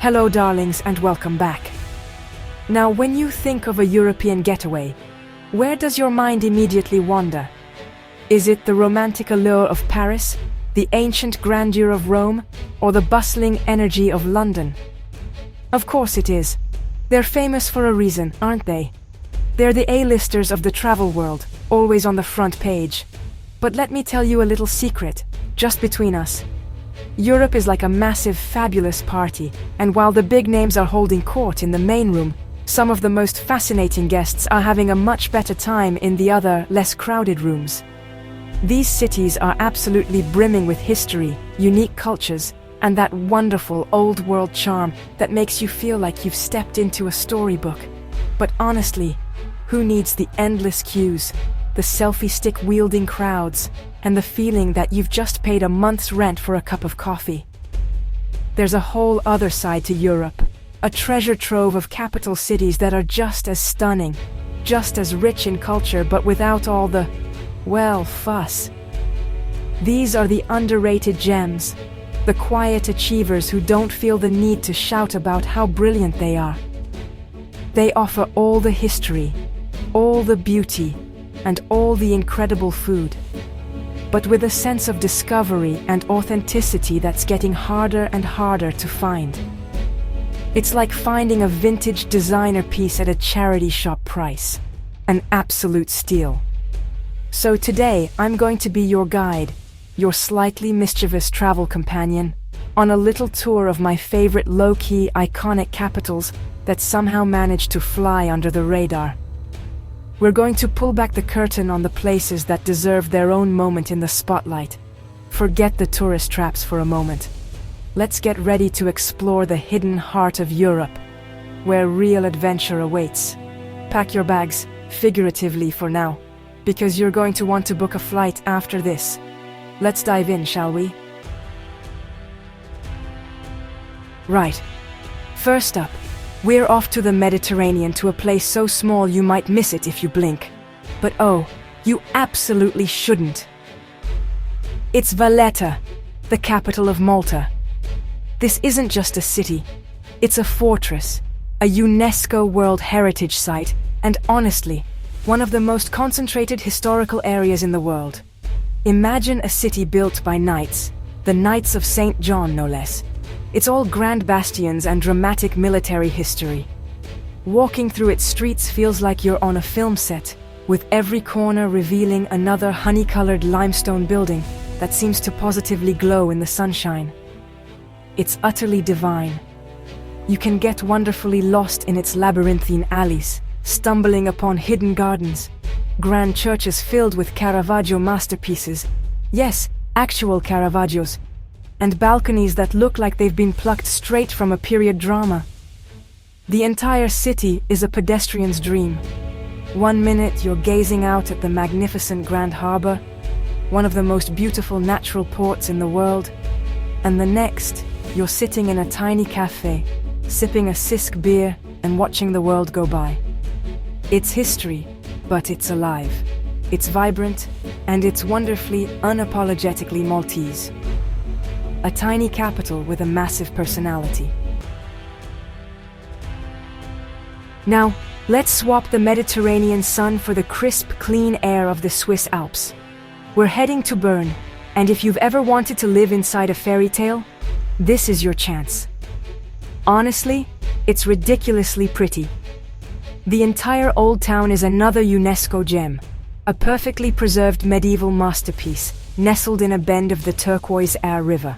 Hello darlings and welcome back. Now when you think of a European getaway, where does your mind immediately wander? Is it the romantic allure of Paris, the ancient grandeur of Rome, or the bustling energy of London? Of course it is. They're famous for a reason, aren't they? They're the A-listers of the travel world, always on the front page. But let me tell you a little secret, just between us. Europe is like a massive, fabulous party, and while the big names are holding court in the main room, some of the most fascinating guests are having a much better time in the other, less crowded rooms. These cities are absolutely brimming with history, unique cultures, and that wonderful old-world charm that makes you feel like you've stepped into a storybook. But honestly, who needs the endless queues, the selfie stick-wielding crowds, and the feeling that you've just paid a month's rent for a cup of coffee? There's a whole other side to Europe, a treasure trove of capital cities that are just as stunning, just as rich in culture, but without all the, well, fuss. These are the underrated gems, the quiet achievers who don't feel the need to shout about how brilliant they are. They offer all the history, all the beauty, and all the incredible food, but with a sense of discovery and authenticity that's getting harder and harder to find. It's like finding a vintage designer piece at a charity shop price, an absolute steal. So today, I'm going to be your guide, your slightly mischievous travel companion, on a little tour of my favorite low-key, iconic capitals that somehow managed to fly under the radar. We're going to pull back the curtain on the places that deserve their own moment in the spotlight. Forget the tourist traps for a moment. Let's get ready to explore the hidden heart of Europe, where real adventure awaits. Pack your bags, figuratively for now, because you're going to want to book a flight after this. Let's dive in, shall we? Right. First up, we're off to the Mediterranean, to a place so small you might miss it if you blink. But oh, you absolutely shouldn't. It's Valletta, the capital of Malta. This isn't just a city, it's a fortress, a UNESCO World Heritage Site, and honestly, one of the most concentrated historical areas in the world. Imagine a city built by knights, the Knights of St. John no less. It's all grand bastions and dramatic military history. Walking through its streets feels like you're on a film set, with every corner revealing another honey-colored limestone building that seems to positively glow in the sunshine. It's utterly divine. You can get wonderfully lost in its labyrinthine alleys, stumbling upon hidden gardens, grand churches filled with Caravaggio masterpieces, yes, actual Caravaggios, and balconies that look like they've been plucked straight from a period drama. The entire city is a pedestrian's dream. One minute you're gazing out at the magnificent Grand Harbor, one of the most beautiful natural ports in the world, and the next, you're sitting in a tiny cafe, sipping a Sisk beer and watching the world go by. It's history, but it's alive. It's vibrant, and it's wonderfully, unapologetically Maltese. A tiny capital with a massive personality. Now, let's swap the Mediterranean sun for the crisp, clean air of the Swiss Alps. We're heading to Bern, and if you've ever wanted to live inside a fairy tale, this is your chance. Honestly, it's ridiculously pretty. The entire old town is another UNESCO gem, a perfectly preserved medieval masterpiece, nestled in a bend of the turquoise Aire River.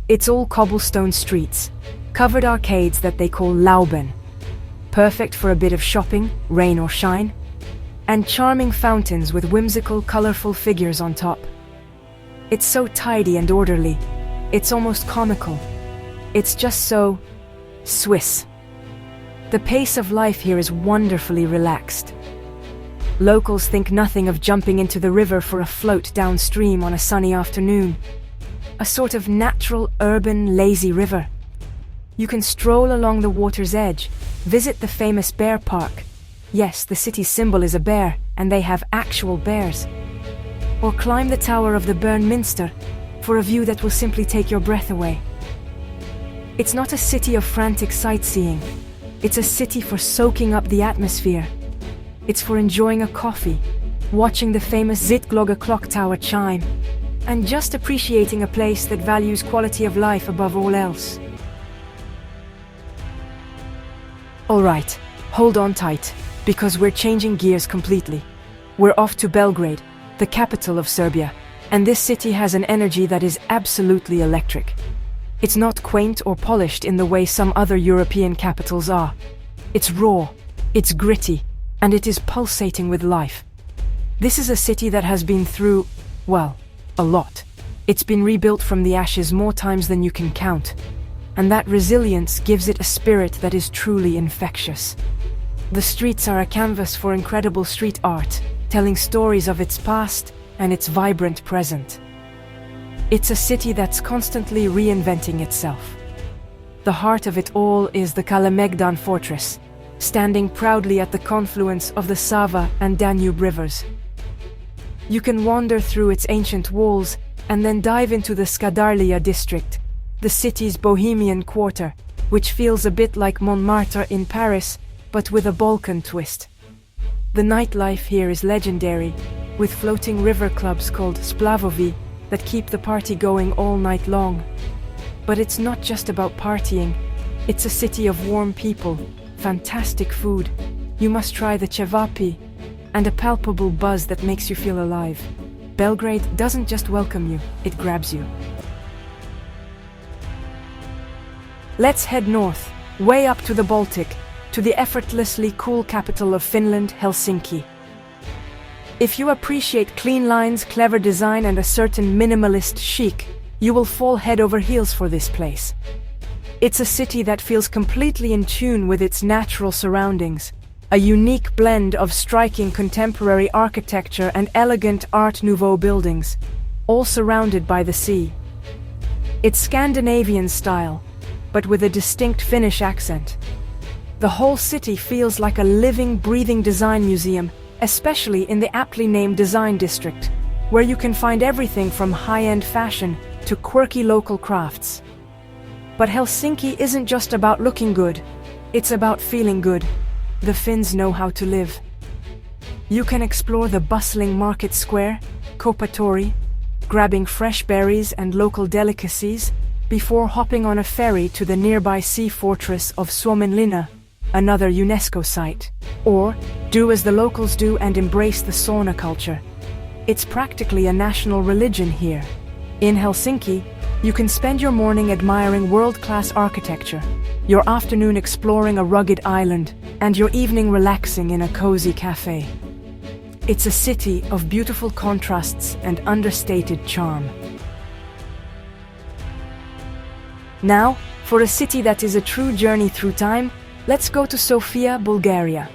It's all cobblestone streets, covered arcades that they call Lauben, perfect for a bit of shopping, rain or shine, and charming fountains with whimsical, colorful figures on top. It's so tidy and orderly, it's almost comical. It's just so Swiss. The pace of life here is wonderfully relaxed. Locals think nothing of jumping into the river for a float downstream on a sunny afternoon. A sort of natural, urban, lazy river. You can stroll along the water's edge, visit the famous bear park. Yes, the city's symbol is a bear, and they have actual bears. Or climb the tower of the Bern Minster for a view that will simply take your breath away. It's not a city of frantic sightseeing. It's a city for soaking up the atmosphere. It's for enjoying a coffee, watching the famous Zitglogge clock tower chime, and just appreciating a place that values quality of life above all else. Alright, hold on tight, because we're changing gears completely. We're off to Belgrade, the capital of Serbia, and this city has an energy that is absolutely electric. It's not quaint or polished in the way some other European capitals are. It's raw, it's gritty, and it is pulsating with life. This is a city that has been through, well, a lot. It's been rebuilt from the ashes more times than you can count, and that resilience gives it a spirit that is truly infectious. The streets are a canvas for incredible street art, telling stories of its past and its vibrant present. It's a city that's constantly reinventing itself. The heart of it all is the Kalemegdan fortress, standing proudly at the confluence of the Sava and Danube rivers. You can wander through its ancient walls and then dive into the Skadarlija district, the city's bohemian quarter, which feels a bit like Montmartre in Paris, but with a Balkan twist. The nightlife here is legendary, with floating river clubs called splavovi that keep the party going all night long. But it's not just about partying. It's a city of warm people, fantastic food. You must try the cevapi, and a palpable buzz that makes you feel alive. Belgrade doesn't just welcome you, it grabs you. Let's head north, way up to the Baltic, to the effortlessly cool capital of Finland, Helsinki. If you appreciate clean lines, clever design, and a certain minimalist chic, you will fall head over heels for this place. It's a city that feels completely in tune with its natural surroundings, a unique blend of striking contemporary architecture and elegant Art Nouveau buildings, all surrounded by the sea. It's Scandinavian style, but with a distinct Finnish accent. The whole city feels like a living, breathing design museum, especially in the aptly named Design District, where you can find everything from high-end fashion to quirky local crafts. But Helsinki isn't just about looking good, it's about feeling good. The Finns know how to live. You can explore the bustling market square, Kaupatori, grabbing fresh berries and local delicacies, before hopping on a ferry to the nearby sea fortress of Suomenlinna, another UNESCO site. Or do as the locals do and embrace the sauna culture. It's practically a national religion here. In Helsinki, you can spend your morning admiring world-class architecture, your afternoon exploring a rugged island, and your evening relaxing in a cozy cafe. It's a city of beautiful contrasts and understated charm. Now, for a city that is a true journey through time, let's go to Sofia, Bulgaria.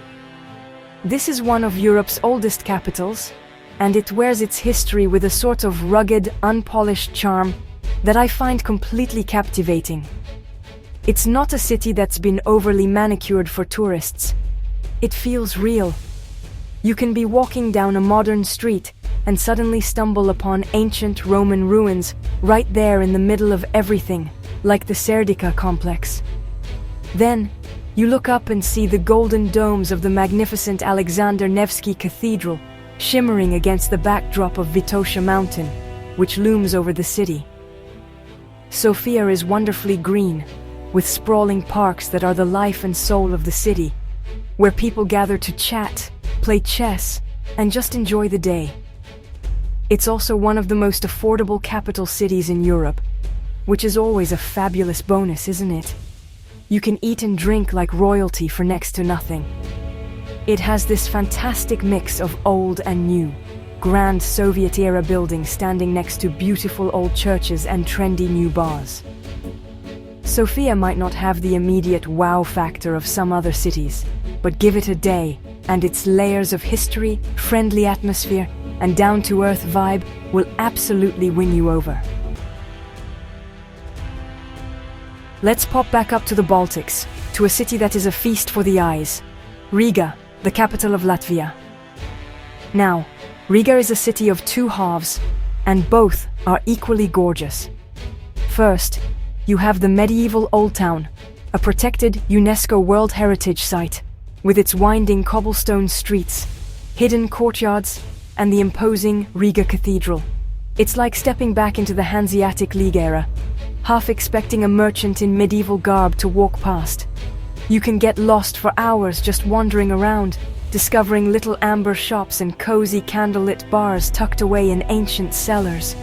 This is one of Europe's oldest capitals, and it wears its history with a sort of rugged, unpolished charm that I find completely captivating. It's not a city that's been overly manicured for tourists. It feels real. You can be walking down a modern street and suddenly stumble upon ancient Roman ruins right there in the middle of everything, like the Serdica complex. Then, you look up and see the golden domes of the magnificent Alexander Nevsky Cathedral shimmering against the backdrop of Vitosha Mountain, which looms over the city. Sofia is wonderfully green, with sprawling parks that are the life and soul of the city, where people gather to chat, play chess, and just enjoy the day. It's also one of the most affordable capital cities in Europe, which is always a fabulous bonus, isn't it? You can eat and drink like royalty for next to nothing. It has this fantastic mix of old and new, grand Soviet-era buildings standing next to beautiful old churches and trendy new bars. Sofia might not have the immediate wow factor of some other cities, but give it a day, and its layers of history, friendly atmosphere, and down-to-earth vibe will absolutely win you over. Let's pop back up to the Baltics, to a city that is a feast for the eyes. Riga, the capital of Latvia. Now, Riga is a city of two halves, and both are equally gorgeous. First, you have the medieval Old Town, a protected UNESCO World Heritage Site, with its winding cobblestone streets, hidden courtyards, and the imposing Riga Cathedral. It's like stepping back into the Hanseatic League era, half expecting a merchant in medieval garb to walk past. You can get lost for hours just wandering around, discovering little amber shops and cozy candlelit bars tucked away in ancient cellars.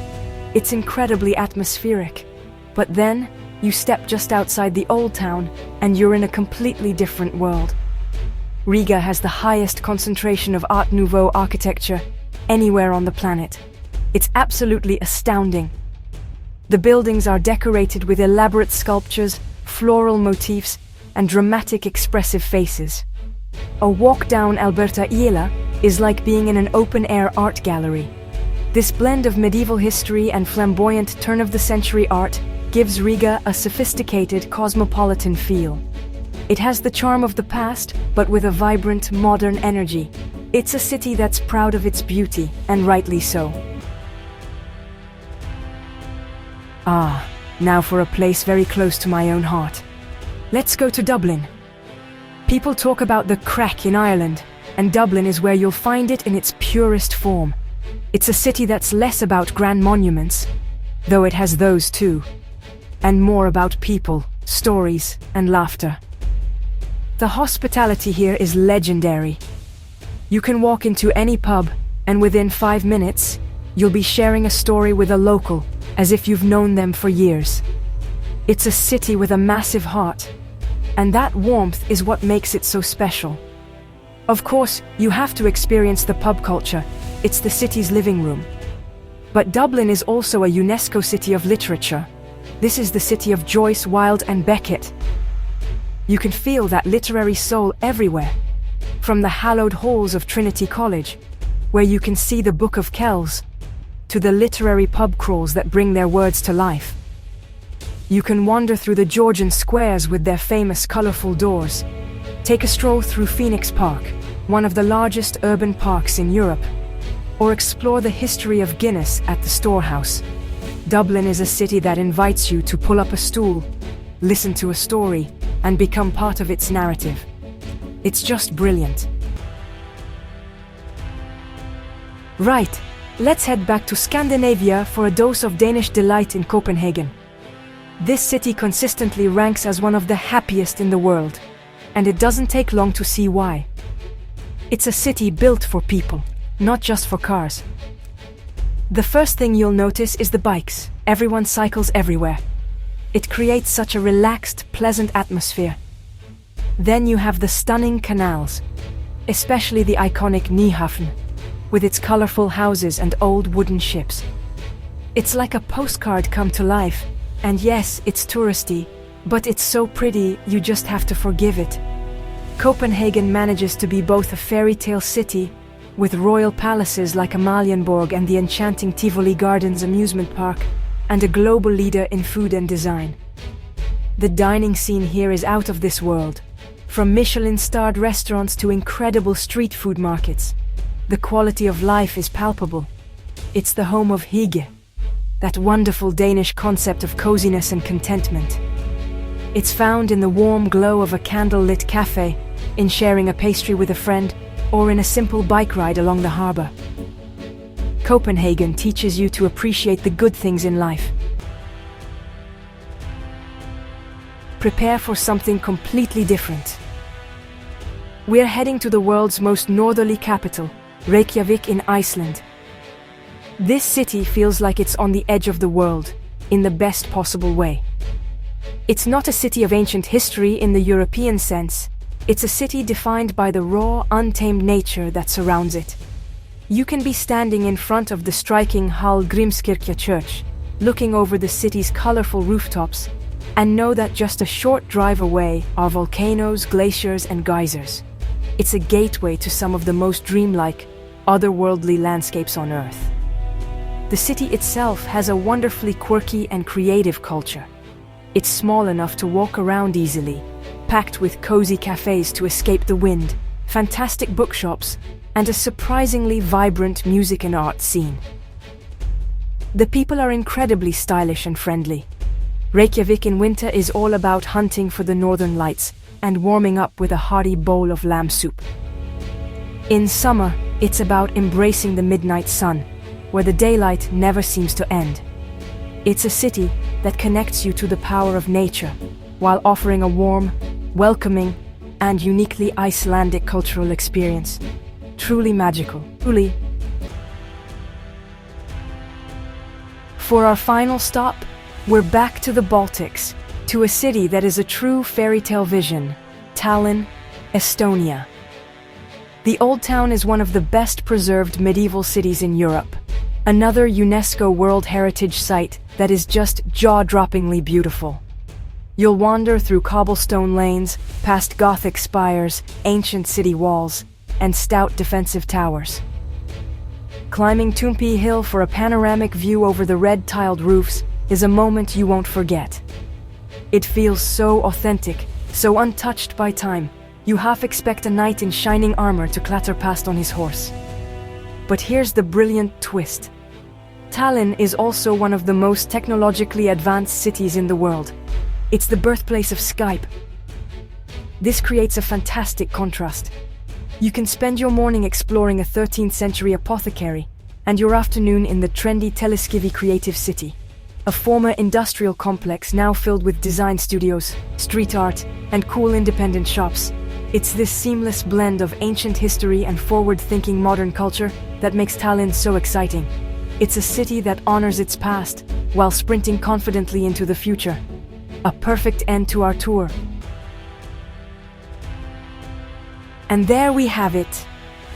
It's incredibly atmospheric. But then, you step just outside the Old Town, and you're in a completely different world. Riga has the highest concentration of Art Nouveau architecture anywhere on the planet. It's absolutely astounding. The buildings are decorated with elaborate sculptures, floral motifs, and dramatic expressive faces. A walk down Alberta Iela is like being in an open-air art gallery. This blend of medieval history and flamboyant turn-of-the-century art gives Riga a sophisticated, cosmopolitan feel. It has the charm of the past, but with a vibrant, modern energy. It's a city that's proud of its beauty, and rightly so. Ah, now for a place very close to my own heart. Let's go to Dublin. People talk about the crack in Ireland, and Dublin is where you'll find it in its purest form. It's a city that's less about grand monuments, though it has those too, and more about people, stories, and laughter. The hospitality here is legendary. You can walk into any pub, and within 5 minutes, you'll be sharing a story with a local, as if you've known them for years. It's a city with a massive heart, and that warmth is what makes it so special. Of course, you have to experience the pub culture. It's the city's living room. But Dublin is also a UNESCO City of Literature. This is the city of Joyce, Wilde, and Beckett. You can feel that literary soul everywhere, from the hallowed halls of Trinity College, where you can see the Book of Kells, to the literary pub crawls that bring their words to life. You can wander through the Georgian squares with their famous colorful doors, take a stroll through Phoenix Park, one of the largest urban parks in Europe, or explore the history of Guinness at the Storehouse. Dublin is a city that invites you to pull up a stool, listen to a story, and become part of its narrative. It's just brilliant. Right, let's head back to Scandinavia for a dose of Danish delight in Copenhagen. This city consistently ranks as one of the happiest in the world, and it doesn't take long to see why. It's a city built for people, not just for cars. The first thing you'll notice is the bikes. Everyone cycles everywhere. It creates such a relaxed, pleasant atmosphere. Then you have the stunning canals, especially the iconic Nyhavn, with its colorful houses and old wooden ships. It's like a postcard come to life, and yes, it's touristy, but it's so pretty you just have to forgive it. Copenhagen manages to be both a fairy tale city, with royal palaces like Amalienborg and the enchanting Tivoli Gardens amusement park, and a global leader in food and design. The dining scene here is out of this world. From Michelin-starred restaurants to incredible street food markets, the quality of life is palpable. It's the home of hygge, that wonderful Danish concept of coziness and contentment. It's found in the warm glow of a candle-lit cafe, in sharing a pastry with a friend, or in a simple bike ride along the harbor. Copenhagen teaches you to appreciate the good things in life. Prepare for something completely different. We're heading to the world's most northerly capital, Reykjavik in Iceland. This city feels like it's on the edge of the world, in the best possible way. It's not a city of ancient history in the European sense. It's a city defined by the raw, untamed nature that surrounds it. You can be standing in front of the striking Hallgrímskirkja church, looking over the city's colorful rooftops, and know that just a short drive away are volcanoes, glaciers, and geysers. It's a gateway to some of the most dreamlike, otherworldly landscapes on Earth. The city itself has a wonderfully quirky and creative culture. It's small enough to walk around easily, packed with cozy cafes to escape the wind, fantastic bookshops, and a surprisingly vibrant music and art scene. The people are incredibly stylish and friendly. Reykjavik in winter is all about hunting for the northern lights and warming up with a hearty bowl of lamb soup. In summer, it's about embracing the midnight sun, where the daylight never seems to end. It's a city that connects you to the power of nature, while offering a warm, welcoming, and uniquely Icelandic cultural experience. Truly magical. Truly. For our final stop, we're back to the Baltics, to a city that is a true fairy tale vision, Tallinn, Estonia. The Old Town is one of the best preserved medieval cities in Europe, another UNESCO World Heritage Site that is just jaw-droppingly beautiful. You'll wander through cobblestone lanes, past Gothic spires, ancient city walls, and stout defensive towers. Climbing Tumpi Hill for a panoramic view over the red-tiled roofs is a moment you won't forget. It feels so authentic, so untouched by time, you half expect a knight in shining armor to clatter past on his horse. But here's the brilliant twist. Tallinn is also one of the most technologically advanced cities in the world. It's the birthplace of Skype. This creates a fantastic contrast. You can spend your morning exploring a 13th century apothecary and your afternoon in the trendy Teleskivi Creative City, a former industrial complex now filled with design studios, street art, and cool independent shops. It's this seamless blend of ancient history and forward-thinking modern culture that makes Tallinn so exciting. It's a city that honors its past while sprinting confidently into the future. A perfect end to our tour. And there we have it.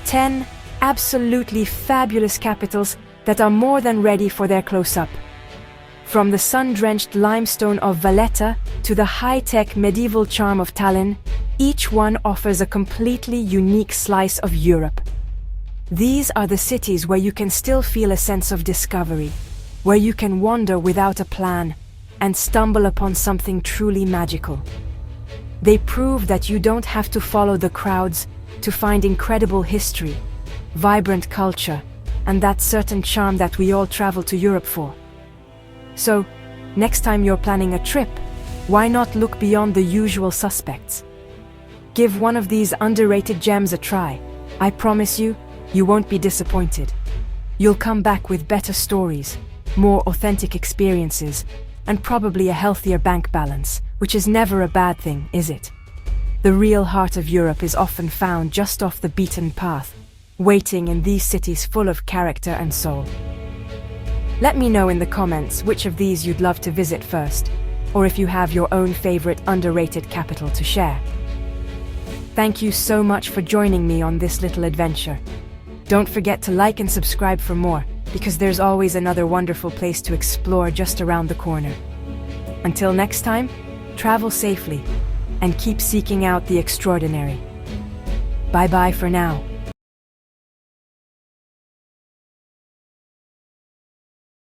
10 absolutely fabulous capitals that are more than ready for their close-up. From the sun-drenched limestone of Valletta to the high-tech medieval charm of Tallinn, each one offers a completely unique slice of Europe. These are the cities where you can still feel a sense of discovery, where you can wander without a plan and stumble upon something truly magical. They prove that you don't have to follow the crowds to find incredible history, vibrant culture, and that certain charm that we all travel to Europe for. So, next time you're planning a trip, why not look beyond the usual suspects? Give one of these underrated gems a try. I promise you, you won't be disappointed. You'll come back with better stories, more authentic experiences, and probably a healthier bank balance, which is never a bad thing, is it? The real heart of Europe is often found just off the beaten path, waiting in these cities full of character and soul. Let me know in the comments which of these you'd love to visit first, or if you have your own favorite underrated capital to share. Thank you so much for joining me on this little adventure. Don't forget to like and subscribe for more, because there's always another wonderful place to explore just around the corner. Until next time, travel safely and keep seeking out the extraordinary. Bye-bye for now.